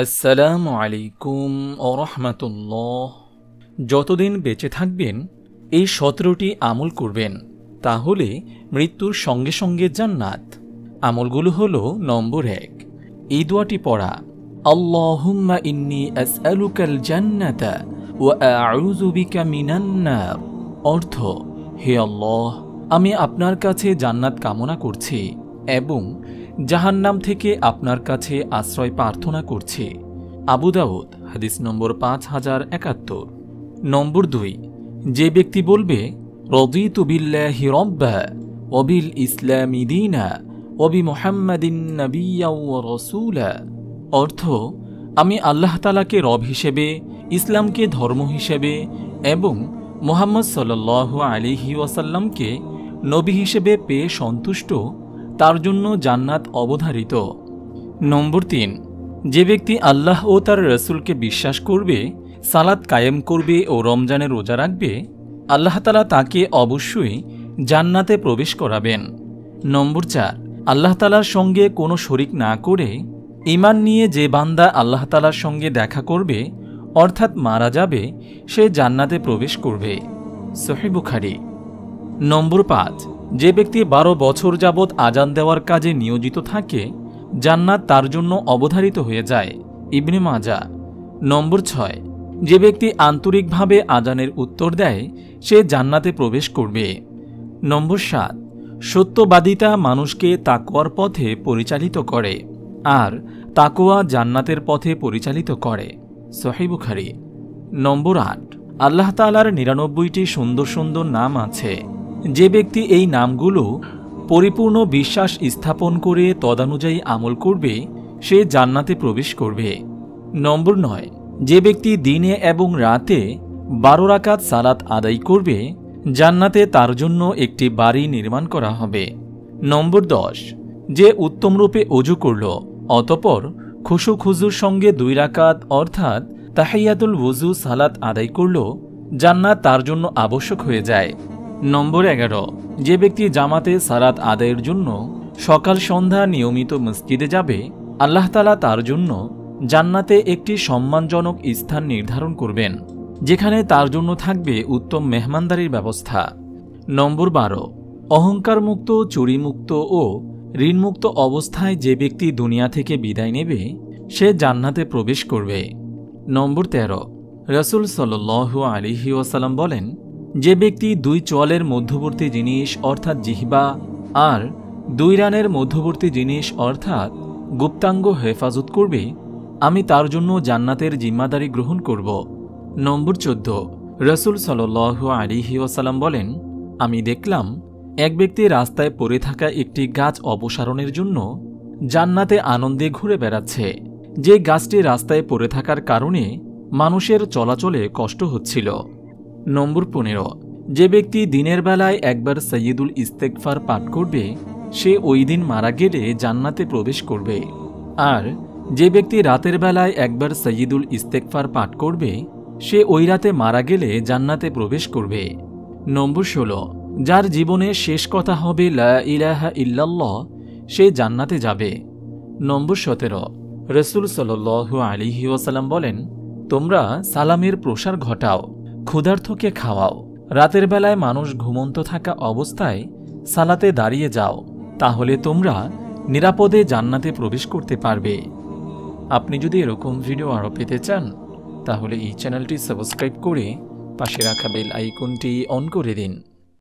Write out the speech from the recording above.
আসসালামু আলাইকুম ওয়া রাহমাতুল্লাহ। যতদিন বেঁচে থাকবেন এই 17টি আমল করবেন, তাহলে মৃত্যুর সঙ্গে সঙ্গে জান্নাত। আমলগুলো হলো, নম্বর 1, এই দোয়াটি পড়া, আল্লাহুম্মা ইন্নী আসআলুকাল জান্নাতা ওয়া আউযু বিকা মিনান নার। অর্থ, হে আল্লাহ, আমি আপনার কাছে জান্নাত কামনা করছি এবং জাহান্নাম থেকে আপনার কাছে আশ্রয় প্রার্থনা করছি। আবু দাউদ, হাদিস নম্বর 5071। নম্বর 2, যে ব্যক্তি বলবে রাদিতু বিল্লাহি রাব্বা ওয়া বিল ইসলামি দীনা ওয়া বিমুহাম্মাদিন নাবিয়্যাও ওয়া রাসূলা। অর্থ, আমি আল্লাহ তাআলাকে রব হিসেবে, ইসলামকে ধর্ম হিসেবে এবং মুহাম্মদ সাল্লাল্লাহু আলাইহি ওয়াসাল্লামকে নবী হিসেবে পেয়ে সন্তুষ্ট, তার জন্য জান্নাত অবধারিত। নম্বর 3, যে ব্যক্তি আল্লাহ ও তার রসুলকে বিশ্বাস করবে, সালাত কায়েম করবে ও রমজানের রোজা রাখবে, আল্লাহ তাআলা তাকে অবশ্যই জান্নাতে প্রবেশ করাবেন। নম্বর 4, আল্লাহ তাআলার সঙ্গে কোনো শরিক না করে ঈমান নিয়ে যে বান্দা আল্লাহ তাআলার সঙ্গে দেখা করবে, অর্থাৎ মারা যাবে, সে জান্নাতে প্রবেশ করবে। সহিহ বুখারী। নম্বর 5, যে ব্যক্তি 12 বছর যাবৎ আজান দেওয়ার কাজে নিয়োজিত থাকে, জান্নাত তার জন্য অবধারিত হয়ে যায়। ইবনে মাজাহ। নম্বর 6, যে ব্যক্তি আন্তরিকভাবে আজানের উত্তর দেয়, সে জান্নাতে প্রবেশ করবে। নম্বর 7, সত্যবাদিতা মানুষকে তাকওয়ার পথে পরিচালিত করে, আর তাকওয়া জান্নাতের পথে পরিচালিত করে। সহিহ বুখারী। নম্বর 8, আল্লাহ তাআলার 99টি সুন্দর সুন্দর নাম আছে। যে ব্যক্তি এই নামগুলো পরিপূর্ণ বিশ্বাস স্থাপন করে তদানুযায়ী আমল করবে, সে জান্নাতে প্রবেশ করবে। নম্বর 9, যে ব্যক্তি দিনে এবং রাতে 12 রাকাত সালাত আদায় করবে, জান্নাতে তার জন্য একটি বাড়ি নির্মাণ করা হবে। নম্বর 10, যে উত্তমরূপে ওযু করল, অতঃপর খুশু খুজুর সঙ্গে 2 রাকাত অর্থাৎ তাহিয়াতুল ওযু সালাত আদায় করল, জান্নাত তার জন্য আবশ্যক হয়ে যায়। নম্বর 11, যে ব্যক্তি জামাতে সালাত আদায়ের জন্য সকাল সন্ধ্যা নিয়মিত মসজিদে যাবে, আল্লাহ তাআলা তার জন্য জান্নাতে একটি সম্মানজনক স্থান নির্ধারণ করবেন, যেখানে তার জন্য থাকবে উত্তম মেহমানদারির ব্যবস্থা। নম্বর 12, অহংকার মুক্ত, চুরি মুক্ত ও ঋণমুক্ত অবস্থায় যে ব্যক্তি দুনিয়া থেকে বিদায় নেবে, সে জান্নাতে প্রবেশ করবে। নম্বর 13, রাসূল সাল্লাল্লাহু আলাইহি ওয়াসাল্লাম বলেন, যে ব্যক্তি 2 চোয়ালের মধ্যবর্তী জিনিস অর্থাৎ জিহ্বা আর 2 রানের মধ্যবর্তী জিনিস অর্থাৎ গুপ্তাঙ্গ হেফাজত করবে, আমি তার জন্য জান্নাতের জিম্মাদারি গ্রহণ করব। নম্বর 14, রাসূল সাল্লাল্লাহু আলাইহি ওয়াসাল্লাম বলেন, আমি দেখলাম এক ব্যক্তি রাস্তায় পড়ে থাকা একটি গাছ অপসারণের জন্য জান্নাতে আনন্দে ঘুরে বেড়াচ্ছে। যে গাছটি রাস্তায় পড়ে থাকার কারণে মানুষের চলাচলে কষ্ট হচ্ছিল। নম্বর 15, যে ব্যক্তি দিনের বেলায় একবার সাইয়্যিদুল ইস্তেগফার পাঠ করবে, সে ওই দিন মারা গেলে জান্নাতে প্রবেশ করবে। আর যে ব্যক্তি রাতের বেলায় একবার সাইয়্যিদুল ইস্তেগফার পাঠ করবে, সে ওই রাতে মারা গেলে জান্নাতে প্রবেশ করবে। নম্বর 16, যার জীবনে শেষ কথা হবে লা ইলাহা ইল্লাল্লাহ, সে জান্নাতে যাবে। নম্বর 17, রাসূল সাল্লাল্লাহু আলাইহি ওয়াসাল্লাম বলেন, তোমরা সালামের প্রসার ঘটাও, ক্ষুধার্তকে খাওয়াও, রাতের বেলায় মানুষ ঘুমন্ত থাকা অবস্থায় সালাতে দাঁড়িয়ে যাও, তাহলে তোমরা নিরাপদে জান্নাতে প্রবেশ করতে পারবে। আপনি যদি এরকম ভিডিও আরও পেতে চান, তাহলে এই চ্যানেলটি সাবস্ক্রাইব করে পাশে রাখা বেল আইকনটি অন করে দিন।